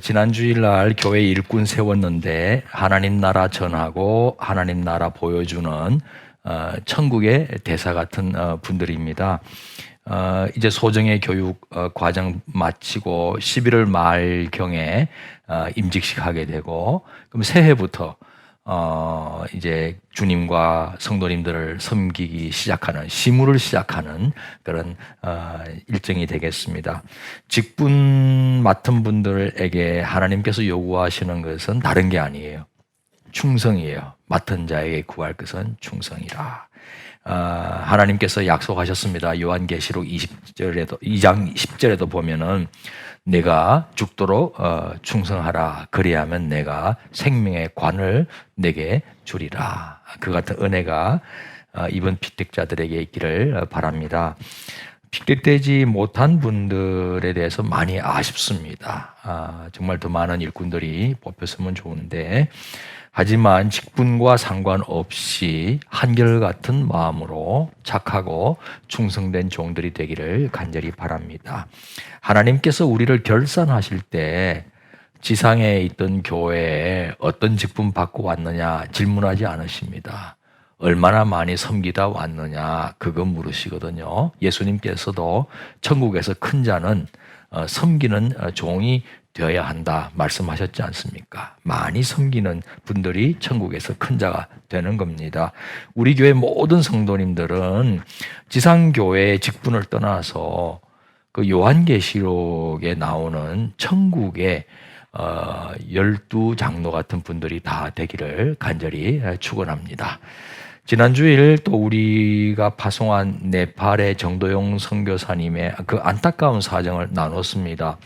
지난 주일날 교회 일꾼 세웠는데 하나님 나라 전하고 하나님 나라 보여주는 천국의 대사 같은 분들입니다. 이제 소정의 교육 과정 마치고 11월 말경에 임직식 하게 되고, 그럼 새해부터 이제 주님과 성도님들을 섬기기 시작하는, 시무를 시작하는 그런 일정이 되겠습니다. 직분 맡은 분들에게 하나님께서 요구하시는 것은 다른 게 아니에요. 충성이에요. 맡은 자에게 구할 것은 충성이라. 하나님께서 약속하셨습니다. 요한계시록 2장 10절에도 보면은 내가 죽도록 충성하라. 그리하면 내가 생명의 관을 내게 주리라. 그 같은 은혜가 이번 피택자들에게 있기를 바랍니다. 피택되지 못한 분들에 대해서 많이 아쉽습니다. 정말 더 많은 일꾼들이 뽑혔으면 좋은데, 하지만 직분과 상관없이 한결같은 마음으로 착하고 충성된 종들이 되기를 간절히 바랍니다. 하나님께서 우리를 결산하실 때 지상에 있던 교회에 어떤 직분 받고 왔느냐 질문하지 않으십니다. 얼마나 많이 섬기다 왔느냐 그거 물으시거든요. 예수님께서도 천국에서 큰 자는 섬기는 종이 되어야 한다 말씀하셨지 않습니까? 많이 섬기는 분들이 천국에서 큰 자가 되는 겁니다. 우리 교회 모든 성도님들은 지상교회의 직분을 떠나서 그 요한계시록에 나오는 천국의 12장로 같은 분들이 다 되기를 간절히 축원합니다. 지난 주일 또 우리가 파송한 네팔의 정도용 선교사님의 그 안타까운 사정을 나눴습니다.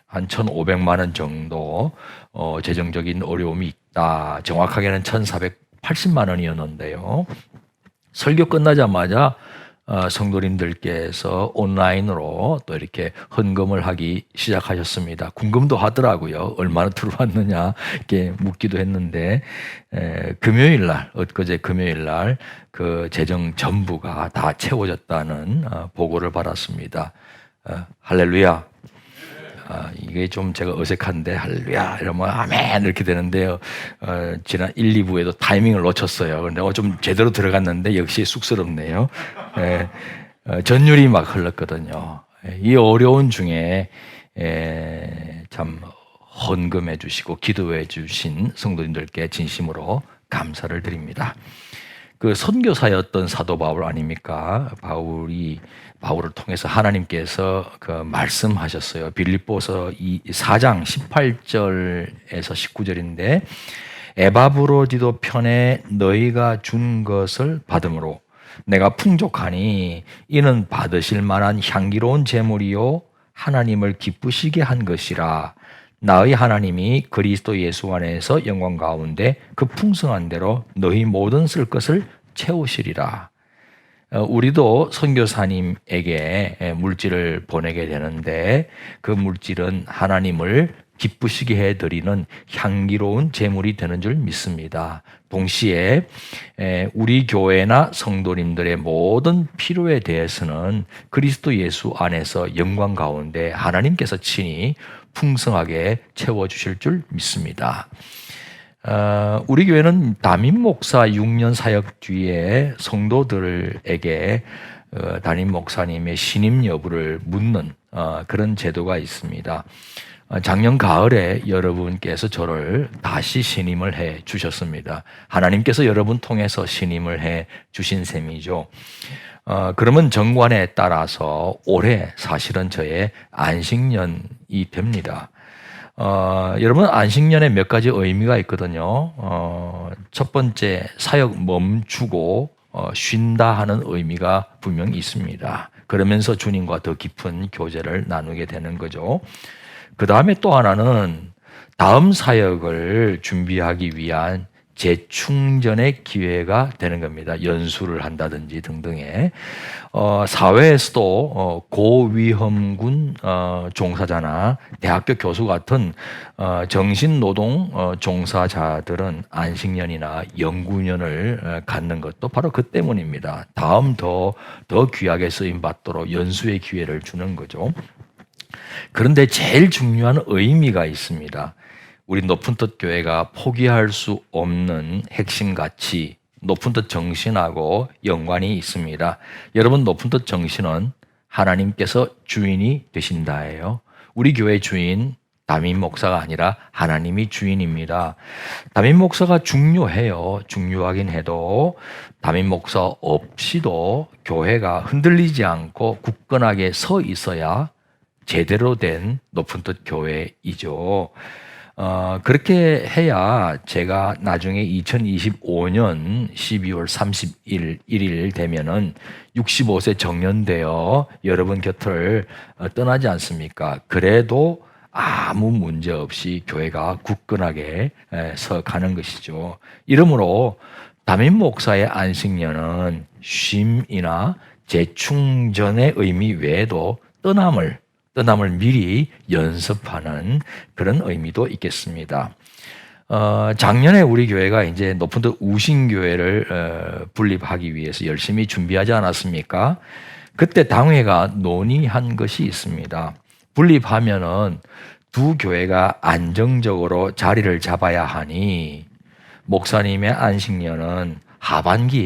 한 1,500만 원 정도 재정적인 어려움이 있다. 정확하게는 1,480만 원이었는데요. 설교 끝나자마자 성도님들께서 온라인으로 또 이렇게 헌금을 하기 시작하셨습니다. 궁금도 하더라고요. 얼마나 들어왔느냐 이렇게 묻기도 했는데, 엊그제 금요일 날 그 재정 전부가 다 채워졌다는 보고를 받았습니다. 할렐루야. 이게 좀 제가 어색한데 할렐루야 이러면 아멘 이렇게 되는데요. 지난 1, 2부에도 타이밍을 놓쳤어요. 그런데 좀 제대로 들어갔는데 역시 쑥스럽네요. 전율이 막 흘렀거든요. 이 어려운 중에 참 헌금해 주시고 기도해 주신 성도님들께 진심으로 감사를 드립니다. 그 선교사였던 사도 바울 아닙니까? 바울을 통해서 하나님께서 그 말씀하셨어요. 빌립보서 4장 18절에서 19절인데, 에바브로디도 편에 너희가 준 것을 받음으로 내가 풍족하니 이는 받으실 만한 향기로운 제물이요 하나님을 기쁘시게 한 것이라. 나의 하나님이 그리스도 예수 안에서 영광 가운데 그 풍성한 대로 너희 모든 쓸 것을 채우시리라. 우리도 선교사님에게 물질을 보내게 되는데 그 물질은 하나님을 기쁘시게 해드리는 향기로운 제물이 되는 줄 믿습니다. 동시에 우리 교회나 성도님들의 모든 필요에 대해서는 그리스도 예수 안에서 영광 가운데 하나님께서 친히 풍성하게 채워주실 줄 믿습니다. 우리 교회는 담임 목사 6년 사역 뒤에 성도들에게 담임 목사님의 신임 여부를 묻는 그런 제도가 있습니다. 작년 가을에 여러분께서 저를 다시 신임을 해 주셨습니다. 하나님께서 여러분 통해서 신임을 해 주신 셈이죠. 그러면 정관에 따라서 올해 사실은 저의 안식년이 됩니다. 여러분, 안식년에 몇 가지 의미가 있거든요. 첫 번째, 사역 멈추고 쉰다 하는 의미가 분명히 있습니다. 그러면서 주님과 더 깊은 교제를 나누게 되는 거죠. 그 다음에 또 하나는 다음 사역을 준비하기 위한 재충전의 기회가 되는 겁니다. 연수를 한다든지 등등의 사회에서도 고위험군 종사자나 대학교 교수 같은 정신노동 종사자들은 안식년이나 연구년을 갖는 것도 바로 그 때문입니다. 다음 더 귀하게 쓰임 받도록 연수의 기회를 주는 거죠. 그런데 제일 중요한 의미가 있습니다. 우리 높은 뜻 교회가 포기할 수 없는 핵심 가치, 높은 뜻 정신하고 연관이 있습니다. 여러분, 높은 뜻 정신은 하나님께서 주인이 되신다예요. 우리 교회 주인 담임 목사가 아니라 하나님이 주인입니다. 담임 목사가 중요해요. 중요하긴 해도 담임 목사 없이도 교회가 흔들리지 않고 굳건하게 서 있어야 제대로 된 높은 뜻 교회이죠. 그렇게 해야 제가 나중에 2025년 12월 31일 되면은 65세 정년되어 여러분 곁을 떠나지 않습니까? 그래도 아무 문제 없이 교회가 굳건하게 서 가는 것이죠. 이러므로 담임 목사의 안식년은 쉼이나 재충전의 의미 외에도 떠남을 미리 연습하는 그런 의미도 있겠습니다. 작년에 우리 교회가 이제 높은 뜻 우신교회를 분립하기 위해서 열심히 준비하지 않았습니까? 그때 당회가 논의한 것이 있습니다. 분립하면은 두 교회가 안정적으로 자리를 잡아야 하니 목사님의 안식년은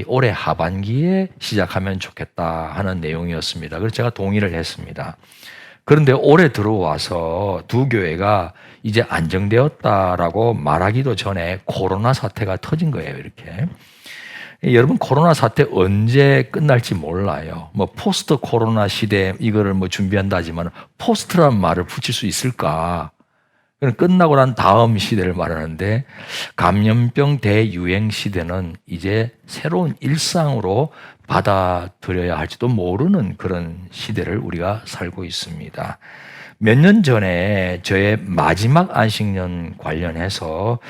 올해 하반기에 시작하면 좋겠다 하는 내용이었습니다. 그래서 제가 동의를 했습니다. 그런데 올해 들어와서 두 교회가 이제 안정되었다라고 말하기도 전에 코로나 사태가 터진 거예요, 이렇게. 여러분, 코로나 사태 언제 끝날지 몰라요. 포스트 코로나 시대 이거를 준비한다지만 포스트란 말을 붙일 수 있을까? 끝나고 난 다음 시대를 말하는데 감염병 대유행 시대는 이제 새로운 일상으로 받아들여야 할지도 모르는 그런 시대를 우리가 살고 있습니다. 몇 년 전에 저의 마지막 안식년 관련해서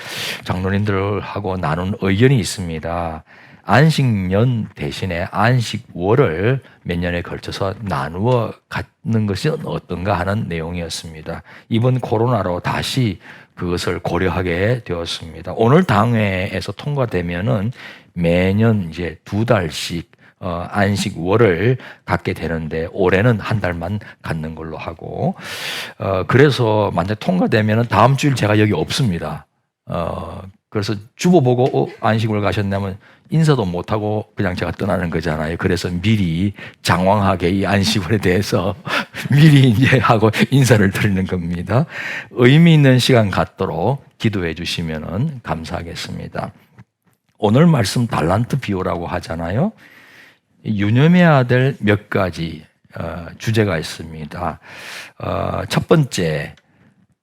장로님들하고 나눈 의견이 있습니다. 안식년 대신에 안식월을 몇 년에 걸쳐서 나누어 갖는 것이 어떤가 하는 내용이었습니다. 이번 코로나로 다시 그것을 고려하게 되었습니다. 오늘 당회에서 통과되면은 매년 이제 2달씩 안식월을 갖게 되는데 올해는 한 달만 갖는 걸로 하고 그래서 만약 통과되면은 다음 주일 제가 여기 없습니다. 그래서 주보 보고 안식월 가셨냐면 인사도 못하고 그냥 제가 떠나는 거잖아요. 그래서 미리 장황하게 이 안식월에 대해서 미리 이제 하고 인사를 드리는 겁니다. 의미 있는 시간 갖도록 기도해 주시면 감사하겠습니다. 오늘 말씀 달란트 비유라고 하잖아요. 유념해야 될 몇 가지 주제가 있습니다. 첫 번째,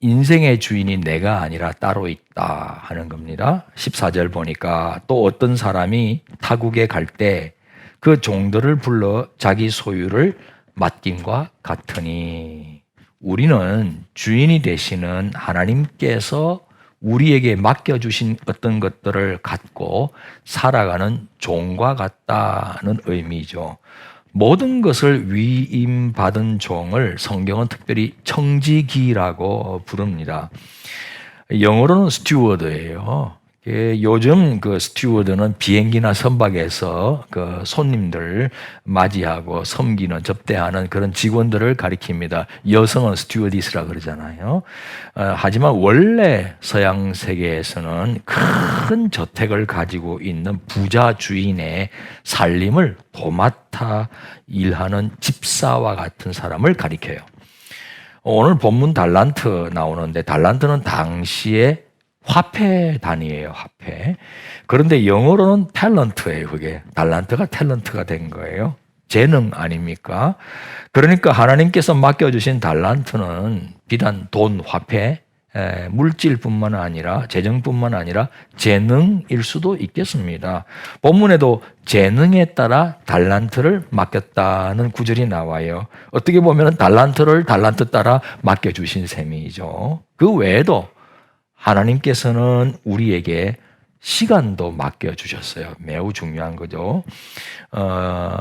인생의 주인이 내가 아니라 따로 있다 하는 겁니다. 14절 보니까 또 어떤 사람이 타국에 갈 때 그 종들을 불러 자기 소유를 맡김과 같으니 우리는 주인이 되시는 하나님께서 우리에게 맡겨주신 어떤 것들을 갖고 살아가는 종과 같다는 의미죠. 모든 것을 위임받은 종을 성경은 특별히 청지기라고 부릅니다. 영어로는 스튜어드예요. 요즘 그 스튜어드는 비행기나 선박에서 그 손님들 맞이하고 섬기는 접대하는 그런 직원들을 가리킵니다. 여성은 스튜어디스라 그러잖아요. 하지만 원래 서양 세계에서는 큰 저택을 가지고 있는 부자 주인의 살림을 도맡아 일하는 집사와 같은 사람을 가리켜요. 오늘 본문 달란트 나오는데 달란트는 당시에 화폐 단위예요, 화폐. 그런데 영어로는 탤런트예요, 그게. 달란트가 탤런트가 된 거예요. 재능 아닙니까? 그러니까 하나님께서 맡겨주신 달란트는 비단 돈, 화폐, 물질뿐만 아니라 재정뿐만 아니라 재능일 수도 있겠습니다. 본문에도 재능에 따라 달란트를 맡겼다는 구절이 나와요. 어떻게 보면 달란트를 달란트 따라 맡겨주신 셈이죠. 그 외에도 하나님께서는 우리에게 시간도 맡겨주셨어요. 매우 중요한 거죠.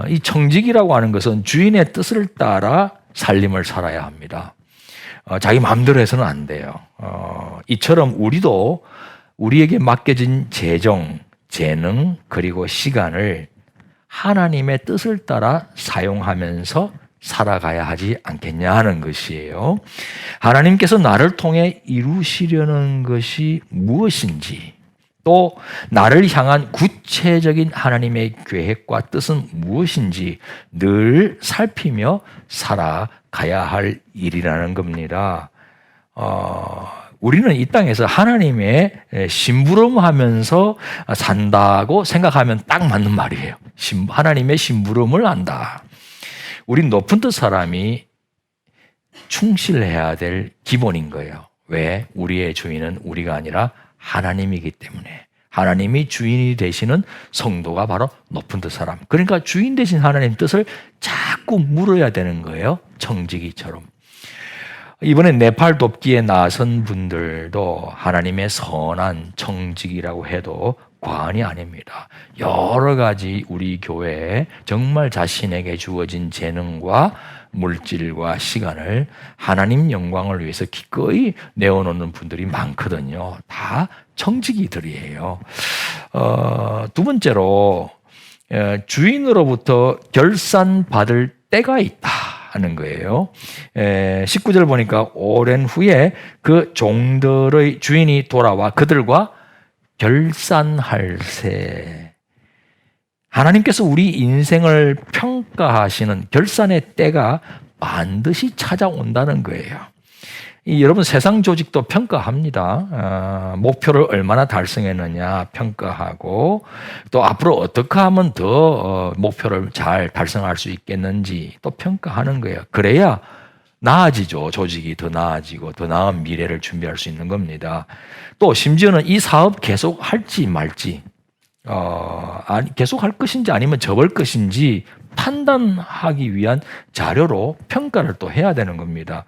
이 청직이라고 하는 것은 주인의 뜻을 따라 살림을 살아야 합니다. 자기 마음대로 해서는 안 돼요. 이처럼 우리도 우리에게 맡겨진 재정, 재능, 그리고 시간을 하나님의 뜻을 따라 사용하면서 살아가야 하지 않겠냐 하는 것이에요. 하나님께서 나를 통해 이루시려는 것이 무엇인지, 또 나를 향한 구체적인 하나님의 계획과 뜻은 무엇인지 늘 살피며 살아가야 할 일이라는 겁니다. 우리는 이 땅에서 하나님의 심부름하면서 산다고 생각하면 딱 맞는 말이에요. 하나님의 심부름을 한다. 우리 높은 뜻 사람이 충실해야 될 기본인 거예요. 왜? 우리의 주인은 우리가 아니라 하나님이기 때문에. 하나님이 주인이 되시는 성도가 바로 높은 뜻 사람. 그러니까 주인 되신 하나님 뜻을 자꾸 물어야 되는 거예요. 청지기처럼. 이번에 네팔 돕기에 나선 분들도 하나님의 선한 청지기라고 해도 과언이 아닙니다. 여러 가지 우리 교회에 정말 자신에게 주어진 재능과 물질과 시간을 하나님 영광을 위해서 기꺼이 내어놓는 분들이 많거든요. 다 청지기들이에요. 두 번째로 주인으로부터 결산받을 때가 있다 하는 거예요. 19절 보니까 오랜 후에 그 종들의 주인이 돌아와 그들과 결산할세. 하나님께서 우리 인생을 평가하시는 결산의 때가 반드시 찾아온다는 거예요. 여러분 세상 조직도 평가합니다. 목표를 얼마나 달성했느냐 평가하고, 또 앞으로 어떻게 하면 더 목표를 잘 달성할 수 있겠는지 또 평가하는 거예요. 그래야 나아지죠. 조직이 더 나아지고 더 나은 미래를 준비할 수 있는 겁니다. 또 심지어는 이 사업 계속 할지 말지, 계속 할 것인지 아니면 접을 것인지 판단하기 위한 자료로 평가를 또 해야 되는 겁니다.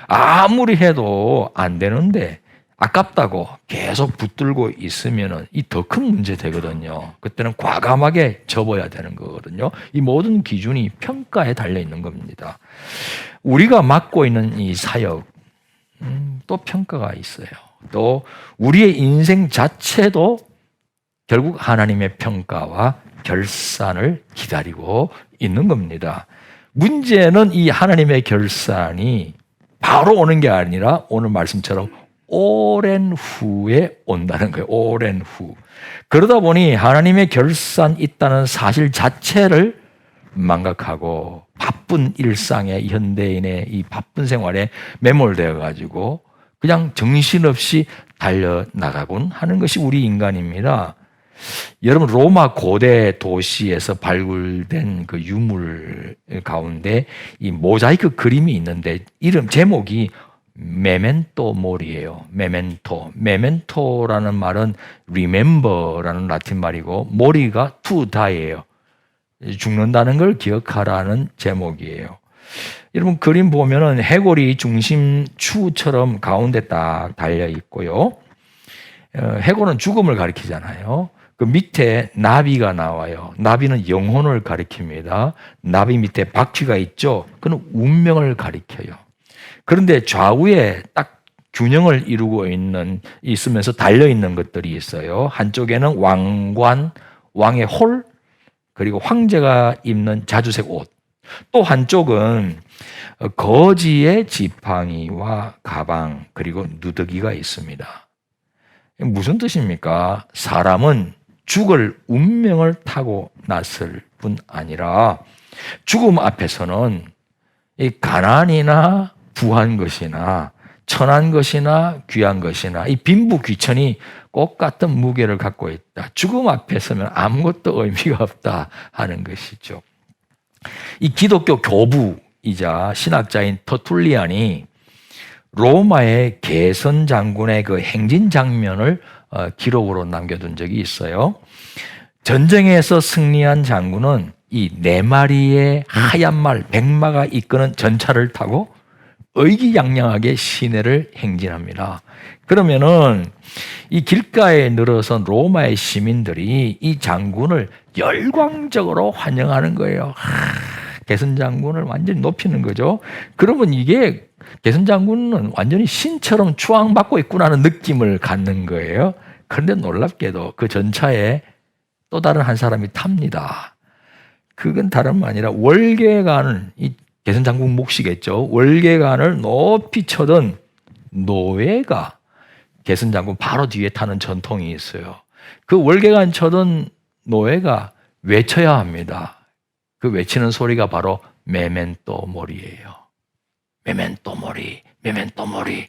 아무리 해도 안 되는데 아깝다고 계속 붙들고 있으면 이 더 큰 문제 되거든요. 그때는 과감하게 접어야 되는 거거든요. 이 모든 기준이 평가에 달려 있는 겁니다. 우리가 맡고 있는 이 사역, 또 평가가 있어요. 또 우리의 인생 자체도 결국 하나님의 평가와 결산을 기다리고 있는 겁니다. 문제는 이 하나님의 결산이 바로 오는 게 아니라 오늘 말씀처럼 오랜 후에 온다는 거예요. 오랜 후. 그러다 보니 하나님의 결산 있다는 사실 자체를 망각하고 바쁜 일상의 현대인의 이 바쁜 생활에 매몰되어 가지고 그냥 정신없이 달려나가곤 하는 것이 우리 인간입니다. 여러분 로마 고대 도시에서 발굴된 그 유물 가운데 이 모자이크 그림이 있는데 제목이 메멘토 몰이에요. 메멘토라는 말은 remember라는 라틴 말이고 모리가 to die예요. 죽는다는 걸 기억하라는 제목이에요. 여러분 그림 보면은 해골이 중심 추처럼 가운데 딱 달려 있고요. 해골은 죽음을 가리키잖아요. 그 밑에 나비가 나와요. 나비는 영혼을 가리킵니다. 나비 밑에 바퀴가 있죠. 그는 운명을 가리켜요. 그런데 좌우에 딱 균형을 이루고 있으면서 달려 있는 것들이 있어요. 한쪽에는 왕관, 왕의 홀, 그리고 황제가 입는 자주색 옷. 또 한쪽은 거지의 지팡이와 가방, 그리고 누더기가 있습니다. 무슨 뜻입니까? 사람은 죽을 운명을 타고 났을 뿐 아니라 죽음 앞에서는 이 가난이나 부한 것이나 천한 것이나 귀한 것이나 이 빈부귀천이 똑같은 무게를 갖고 있다. 죽음 앞에 서면 아무것도 의미가 없다 하는 것이죠. 이 기독교 교부이자 신학자인 터툴리안이 로마의 개선 장군의 그 행진 장면을 기록으로 남겨둔 적이 있어요. 전쟁에서 승리한 장군은 이 4마리의 하얀 말, 백마가 이끄는 전차를 타고 의기양양하게 시내를 행진합니다. 그러면은 이 길가에 늘어선 로마의 시민들이 이 장군을 열광적으로 환영하는 거예요. 개선 장군을 완전히 높이는 거죠. 그러면 이게 개선 장군은 완전히 신처럼 추앙받고 있구나는 느낌을 갖는 거예요. 그런데 놀랍게도 그 전차에 또 다른 한 사람이 탑니다. 그건 다름 아니라 월계관을 이 개선장국 몫이겠죠. 월계관을 높이 쳐던 노예가 개선장군 바로 뒤에 타는 전통이 있어요. 그 월계관 쳐던 노예가 외쳐야 합니다. 그 외치는 소리가 바로 메멘토 모리예요. 메멘토 모리, 메멘토 모리.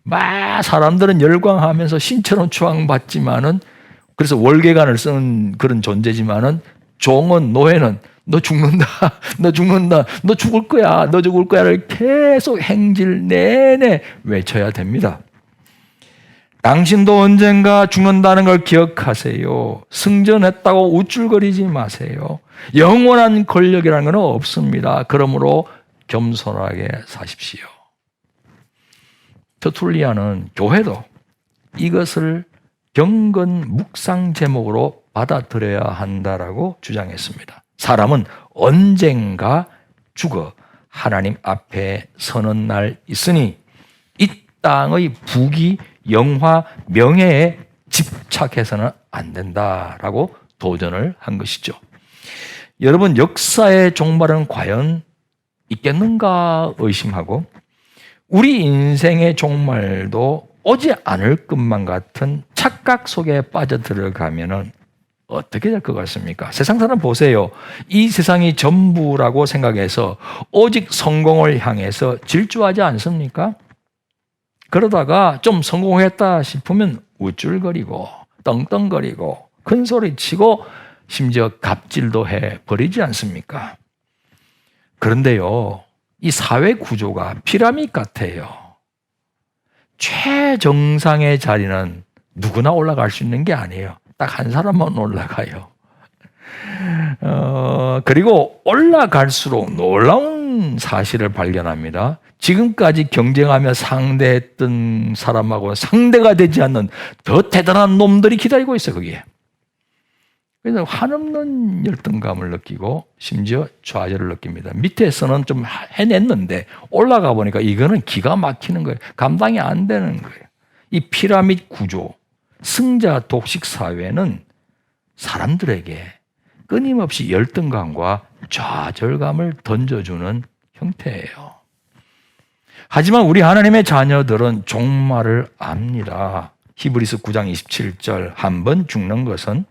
막 사람들은 열광하면서 신처럼 추앙받지만은, 그래서 월계관을 쓰는 그런 존재지만은 종은, 노예는 너 죽는다, 너 죽는다, 너 죽을 거야, 너 죽을 거야를 계속 행질 내내 외쳐야 됩니다. 당신도 언젠가 죽는다는 걸 기억하세요. 승전했다고 우쭐거리지 마세요. 영원한 권력이라는 건 없습니다. 그러므로 겸손하게 사십시오. 터툴리안은 교회도 이것을 경건 묵상 제목으로 받아들여야 한다라고 주장했습니다. 사람은 언젠가 죽어 하나님 앞에 서는 날 있으니 이 땅의 부귀, 영화, 명예에 집착해서는 안 된다라고 도전을 한 것이죠. 여러분, 역사의 종말은 과연 있겠는가 의심하고 우리 인생의 종말도 오지 않을 것만 같은 착각 속에 빠져들어가면은 어떻게 될 것 같습니까? 세상 사람 보세요. 이 세상이 전부라고 생각해서 오직 성공을 향해서 질주하지 않습니까? 그러다가 좀 성공했다 싶으면 우쭐거리고 떵떵거리고 큰소리치고 심지어 갑질도 해버리지 않습니까? 그런데요, 이 사회 구조가 피라미드 같아요. 최정상의 자리는 누구나 올라갈 수 있는 게 아니에요. 딱 한 사람만 올라가요. 그리고 올라갈수록 놀라운 사실을 발견합니다. 지금까지 경쟁하며 상대했던 사람하고 상대가 되지 않는 더 대단한 놈들이 기다리고 있어요, 거기에. 그래서 한없는 열등감을 느끼고 심지어 좌절을 느낍니다. 밑에서는 좀 해냈는데 올라가 보니까 이거는 기가 막히는 거예요. 감당이 안 되는 거예요. 이 피라미드 구조, 승자 독식 사회는 사람들에게 끊임없이 열등감과 좌절감을 던져주는 형태예요. 하지만 우리 하나님의 자녀들은 종말을 압니다. 히브리서 9장 27절, 한 번 죽는 것은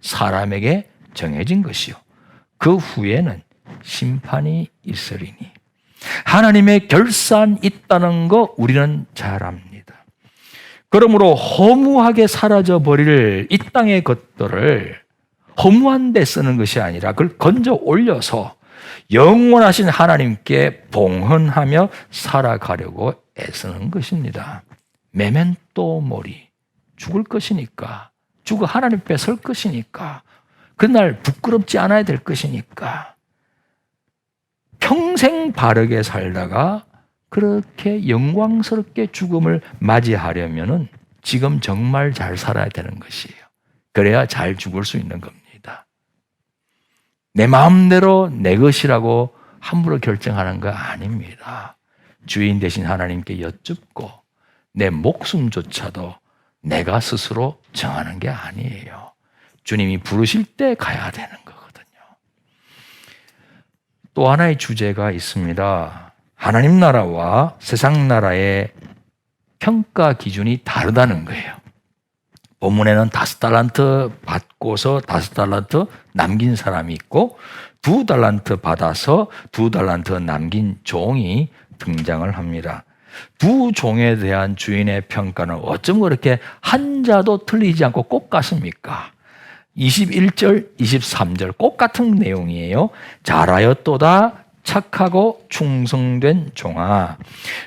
사람에게 정해진 것이요 그 후에는 심판이 있으리니. 하나님의 결산 있다는 거 우리는 잘 압니다. 그러므로 허무하게 사라져버릴 이 땅의 것들을 허무한 데 쓰는 것이 아니라 그걸 건져 올려서 영원하신 하나님께 봉헌하며 살아가려고 애쓰는 것입니다. 메멘토 모리, 죽을 것이니까, 죽어 하나님 앞에 설 것이니까, 그날 부끄럽지 않아야 될 것이니까 평생 바르게 살다가 그렇게 영광스럽게 죽음을 맞이하려면은 지금 정말 잘 살아야 되는 것이에요. 그래야 잘 죽을 수 있는 겁니다. 내 마음대로 내 것이라고 함부로 결정하는 거 아닙니다. 주인 되신 하나님께 여쭙고 내 목숨조차도 내가 스스로 정하는 게 아니에요. 주님이 부르실 때 가야 되는 거거든요. 또 하나의 주제가 있습니다. 하나님 나라와 세상 나라의 평가 기준이 다르다는 거예요. 본문에는 5달란트 받고서 5달란트 남긴 사람이 있고 2달란트 받아서 2달란트 남긴 종이 등장을 합니다. 두 종에 대한 주인의 평가는 어쩜 그렇게 한자도 틀리지 않고 꼭 같습니까? 21절, 23절 꼭 같은 내용이에요. 잘하였도다 착하고 충성된 종아,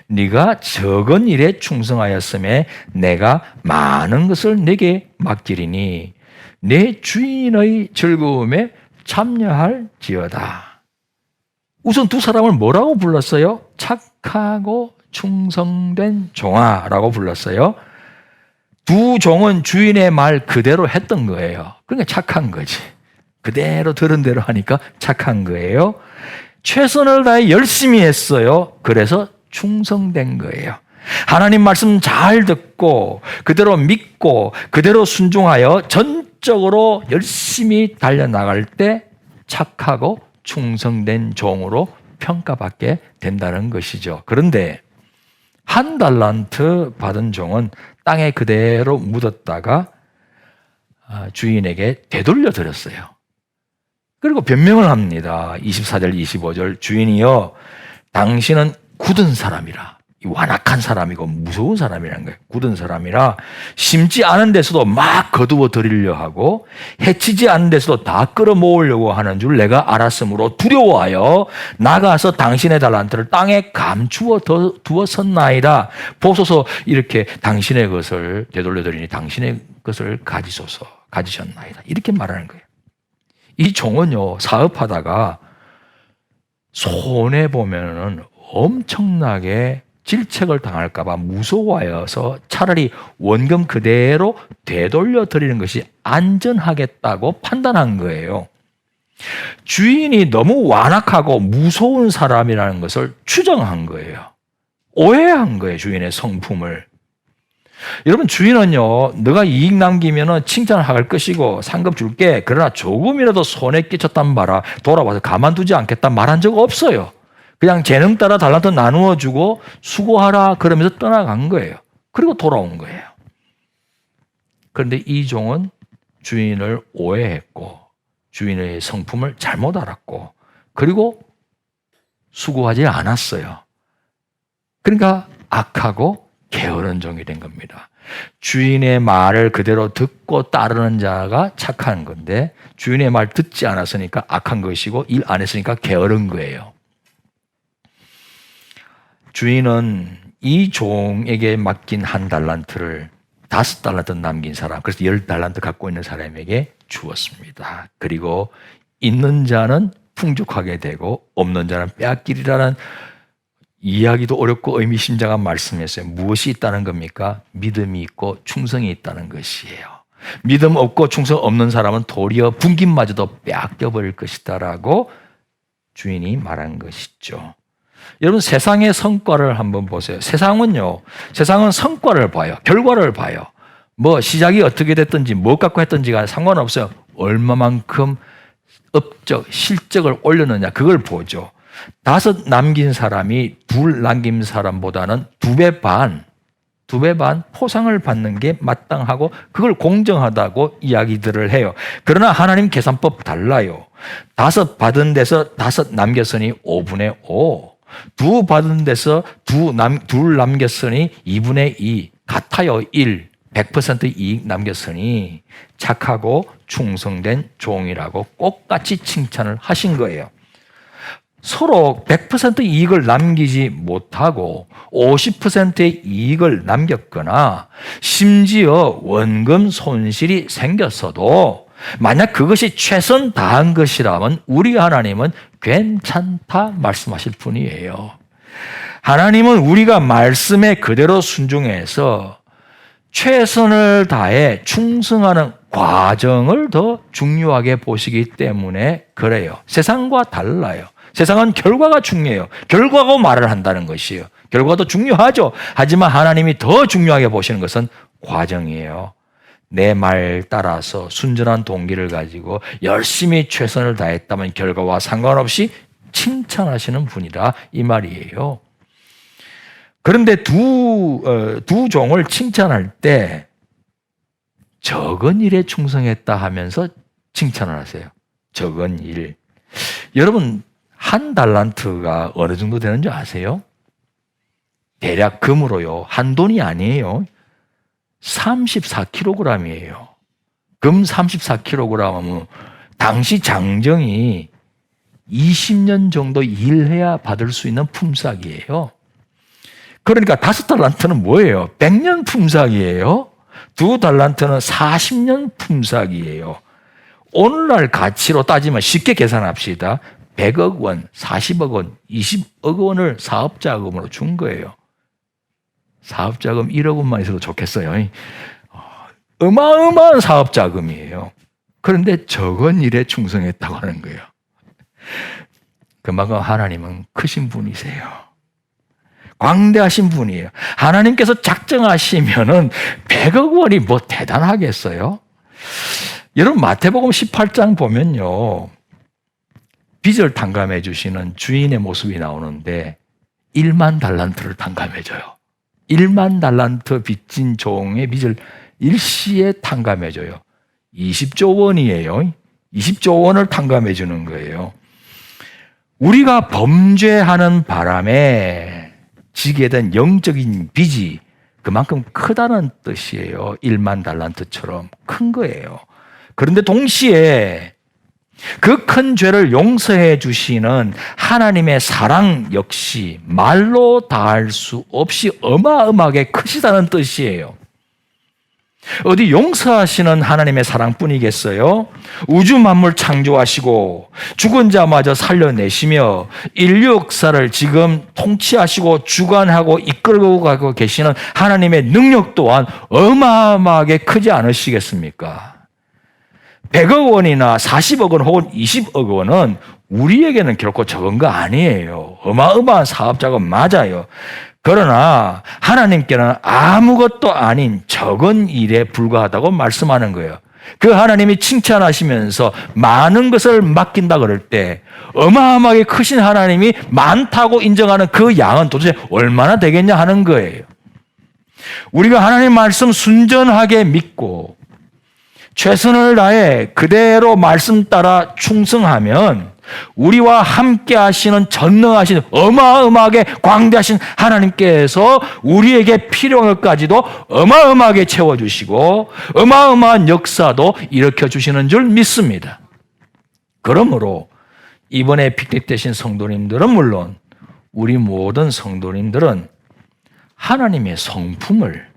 네가 적은 일에 충성하였음에 내가 많은 것을 내게 맡기리니 내 주인의 즐거움에 참여할지어다. 우선 두 사람을 뭐라고 불렀어요? 착하고 충성된 종아라고 불렀어요. 두 종은 주인의 말 그대로 했던 거예요. 그러니까 착한 거지. 그대로 들은 대로 하니까 착한 거예요. 최선을 다해 열심히 했어요. 그래서 충성된 거예요. 하나님 말씀 잘 듣고 그대로 믿고 그대로 순종하여 전적으로 열심히 달려나갈 때 착하고 충성된 종으로 평가받게 된다는 것이죠. 그런데 1달란트 받은 종은 땅에 그대로 묻었다가 주인에게 되돌려 드렸어요. 그리고 변명을 합니다. 24절, 25절. 주인이여, 당신은 굳은 사람이라. 완악한 사람이고 무서운 사람이라는 거예요. 굳은 사람이라 심지 않은 데서도 막 거두어 드리려 하고 해치지 않은 데서도 다 끌어모으려고 하는 줄 내가 알았으므로 두려워하여 나가서 당신의 달란트를 땅에 감추어 두었었나이다. 보소서, 이렇게 당신의 것을 되돌려 드리니 당신의 것을 가지셨나이다. 이렇게 말하는 거예요. 이 종은요, 사업하다가 손해보면은 엄청나게 질책을 당할까봐 무서워해서 차라리 원금 그대로 되돌려 드리는 것이 안전하겠다고 판단한 거예요. 주인이 너무 완악하고 무서운 사람이라는 것을 추정한 거예요. 오해한 거예요, 주인의 성품을. 여러분, 주인은요, 너가 이익 남기면 칭찬할 것이고 상급 줄게. 그러나 조금이라도 손해 끼쳤단 말아 돌아와서 가만두지 않겠다 말한 적 없어요. 그냥 재능 따라 달란트 나누어 주고 수고하라 그러면서 떠나간 거예요. 그리고 돌아온 거예요. 그런데 이 종은 주인을 오해했고 주인의 성품을 잘못 알았고 그리고 수고하지 않았어요. 그러니까 악하고 게으른 종이 된 겁니다. 주인의 말을 그대로 듣고 따르는 자가 착한 건데 주인의 말 듣지 않았으니까 악한 것이고 일 안 했으니까 게으른 거예요. 주인은 이 종에게 맡긴 1달란트를 5달란트 남긴 사람, 그래서 10달란트 갖고 있는 사람에게 주었습니다. 그리고 있는 자는 풍족하게 되고 없는 자는 빼앗기리라는 이해하기도 어렵고 의미심장한 말씀이었어요. 무엇이 있다는 겁니까? 믿음이 있고 충성이 있다는 것이에요. 믿음 없고 충성 없는 사람은 도리어 분깃마저도 빼앗겨버릴 것이다라고 주인이 말한 것이죠. 여러분, 세상의 성과를 한번 보세요. 세상은 성과를 봐요. 결과를 봐요. 뭐 시작이 어떻게 됐든지 뭐 갖고 했든지가 상관없어요. 얼마만큼 업적, 실적을 올렸느냐 그걸 보죠. 5 남긴 사람이 2 남긴 사람보다는 2배 반 포상을 받는 게 마땅하고 그걸 공정하다고 이야기들을 해요. 그러나 하나님 계산법 달라요. 5 받은 데서 5 남겼으니 5분의 5. 2 받은 데서 2 남겼으니 2분의 2. 같아요. 1. 100% 이익 남겼으니 착하고 충성된 종이라고 똑같이 칭찬을 하신 거예요. 서로 100% 이익을 남기지 못하고 50%의 이익을 남겼거나 심지어 원금 손실이 생겼어도 만약 그것이 최선 다한 것이라면 우리 하나님은 괜찮다 말씀하실 분이에요. 하나님은 우리가 말씀에 그대로 순종해서 최선을 다해 충성하는 과정을 더 중요하게 보시기 때문에 그래요. 세상과 달라요. 세상은 결과가 중요해요. 결과고 말을 한다는 것이에요. 결과도 중요하죠. 하지만 하나님이 더 중요하게 보시는 것은 과정이에요. 내 말 따라서 순전한 동기를 가지고 열심히 최선을 다했다면 결과와 상관없이 칭찬하시는 분이다 이 말이에요. 그런데 두 종을 칭찬할 때 적은 일에 충성했다 하면서 칭찬을 하세요. 적은 일. 여러분, 1달란트가 어느 정도 되는 줄 아세요? 대략 금으로요. 한돈이 아니에요. 34kg이에요. 금 34kg은 당시 장정이 20년 정도 일해야 받을 수 있는 품삯이에요. 그러니까 5달란트는 뭐예요? 100년 품삯이에요. 2달란트는 40년 품삯이에요. 오늘날 가치로 따지면 쉽게 계산합시다. 100억 원, 40억 원, 20억 원을 사업자금으로 준 거예요. 사업자금 1억 원만 있어도 좋겠어요. 어마어마한 사업자금이에요. 그런데 적은 일에 충성했다고 하는 거예요. 그만큼 하나님은 크신 분이세요. 광대하신 분이에요. 하나님께서 작정하시면은 100억 원이 뭐 대단하겠어요? 여러분, 마태복음 18장 보면요. 빚을 탕감해 주시는 주인의 모습이 나오는데 1만 달란트를 탕감해 줘요. 1만 달란트 빚진 종의 빚을 일시에 탕감해 줘요. 20조 원이에요. 20조 원을 탕감해 주는 거예요. 우리가 범죄하는 바람에 지게 된 영적인 빚이 그만큼 크다는 뜻이에요. 1만 달란트처럼 큰 거예요. 그런데 동시에 그 큰 죄를 용서해 주시는 하나님의 사랑 역시 말로 다할 수 없이 어마어마하게 크시다는 뜻이에요. 어디 용서하시는 하나님의 사랑뿐이겠어요? 우주 만물 창조하시고 죽은 자마저 살려내시며 인류 역사를 지금 통치하시고 주관하고 이끌고 가고 계시는 하나님의 능력 또한 어마어마하게 크지 않으시겠습니까? 100억 원이나 40억 원 혹은 20억 원은 우리에게는 결코 적은 거 아니에요. 어마어마한 사업자가 맞아요. 그러나 하나님께는 아무것도 아닌 적은 일에 불과하다고 말씀하는 거예요. 그 하나님이 칭찬하시면서 많은 것을 맡긴다 그럴 때 어마어마하게 크신 하나님이 많다고 인정하는 그 양은 도대체 얼마나 되겠냐 하는 거예요. 우리가 하나님 말씀 순전하게 믿고 최선을 다해 그대로 말씀 따라 충성하면 우리와 함께 하시는 전능하신 어마어마하게 광대하신 하나님께서 우리에게 필요한 것까지도 어마어마하게 채워주시고 어마어마한 역사도 일으켜주시는 줄 믿습니다. 그러므로 이번에 픽닉되신 성도님들은 물론 우리 모든 성도님들은 하나님의 성품을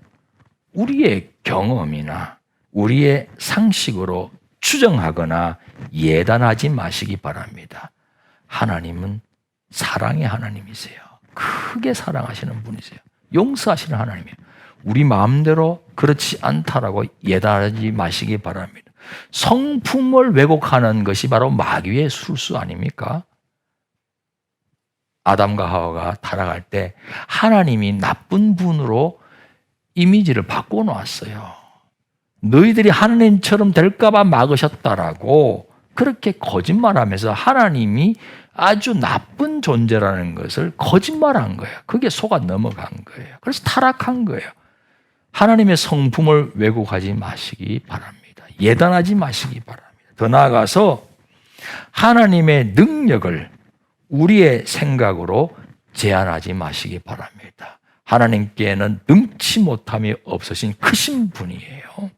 우리의 경험이나 우리의 상식으로 추정하거나 예단하지 마시기 바랍니다. 하나님은 사랑의 하나님이세요. 크게 사랑하시는 분이세요. 용서하시는 하나님이에요. 우리 마음대로 그렇지 않다라고 예단하지 마시기 바랍니다. 성품을 왜곡하는 것이 바로 마귀의 술수 아닙니까? 아담과 하와가 타락할 때 하나님이 나쁜 분으로 이미지를 바꿔놓았어요. 너희들이 하나님처럼 될까봐 막으셨다라고 그렇게 거짓말하면서 하나님이 아주 나쁜 존재라는 것을 거짓말한 거예요. 그게 속아 넘어간 거예요. 그래서 타락한 거예요. 하나님의 성품을 왜곡하지 마시기 바랍니다. 예단하지 마시기 바랍니다. 더 나아가서 하나님의 능력을 우리의 생각으로 제한하지 마시기 바랍니다. 하나님께는 능치 못함이 없으신 크신 분이에요.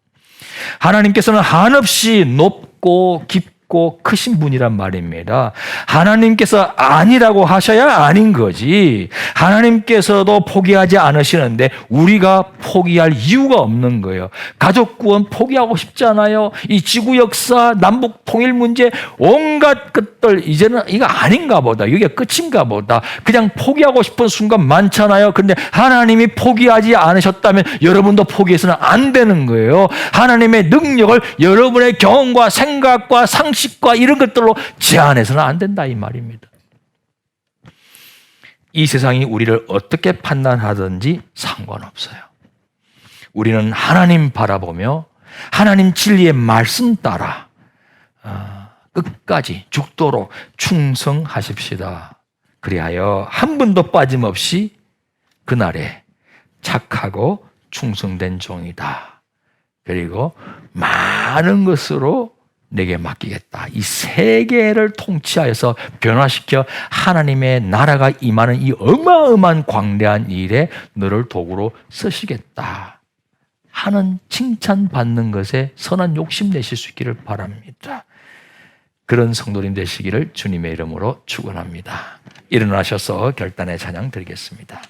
하나님께서는 한없이 높고 깊고 크신 분이란 말입니다. 하나님께서 아니라고 하셔야 아닌 거지. 하나님께서도 포기하지 않으시는데 우리가 포기할 이유가 없는 거예요. 가족 구원 포기하고 싶잖아요. 이 지구 역사, 남북 통일 문제, 온갖 것들 이제는 이거 아닌가 보다. 이게 끝인가 보다. 그냥 포기하고 싶은 순간 많잖아요. 그런데 하나님이 포기하지 않으셨다면 여러분도 포기해서는 안 되는 거예요. 하나님의 능력을 여러분의 경험과 생각과 상식과 이런 것들로 제한해서는 안 된다 이 말입니다. 이 세상이 우리를 어떻게 판단하든지 상관없어요. 우리는 하나님 바라보며 하나님 진리의 말씀 따라 끝까지 죽도록 충성하십시다. 그리하여 한 분도 빠짐없이 그날에 착하고 충성된 종이다. 그리고 많은 것으로 내게 맡기겠다. 이 세계를 통치하여서 변화시켜 하나님의 나라가 임하는 이 어마어마한 광대한 일에 너를 도구로 쓰시겠다 하는 칭찬받는 것에 선한 욕심 내실 수 있기를 바랍니다. 그런 성도님 되시기를 주님의 이름으로 축원합니다. 일어나셔서 결단의 찬양 드리겠습니다.